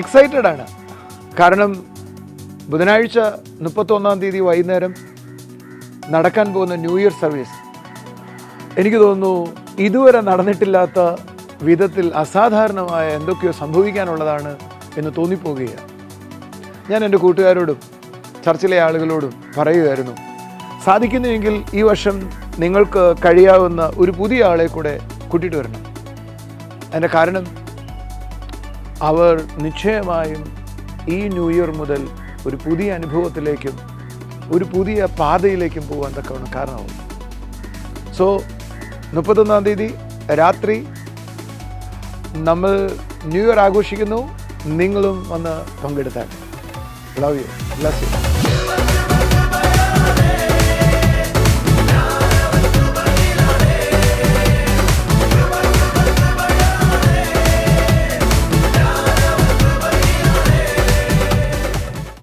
Excited ആണ്. കാരണം ബുധനാഴ്ച 31-ാം തീയതി വൈകുന്നേരം നടക്കാൻ പോകുന്ന ന്യൂ ഇയർ സർവീസ് എനിക്ക് തോന്നുന്നു ഇതുവരെ നടന്നിട്ടില്ലാത്ത വിധത്തിൽ അസാധാരണമായ എന്തൊക്കെയോ സംഭവിക്കാനുള്ളതാണ് എന്ന് തോന്നിപ്പോവുകയാണ്. ഞാൻ എൻ്റെ കൂട്ടുകാരോടും ചർച്ചിലെ ആളുകളോടും പറയുമായിരുന്നു, സാധിക്കുന്നുവെങ്കിൽ ഈ വർഷം നിങ്ങൾക്ക് കഴിയാവുന്ന ഒരു പുതിയ ആളെ കൂടെ കൂട്ടിയിട്ട് വരണം. അതിൻ്റെ കാരണം അവർ നിശ്ചയമായും ഈ ന്യൂ ഇയർ മുതൽ ഒരു പുതിയ അനുഭവത്തിലേക്കും ഒരു പുതിയ പാതയിലേക്കും പോകാൻ തക്കവണ്ണം കാരണമാവും. സോ 31-ാം തീയതി രാത്രി നമ്മൾ ന്യൂ ഇയർ ആഘോഷിക്കുന്നു. നിങ്ങളും വന്ന് പങ്കെടുത്താൽ. Love you. Bless U.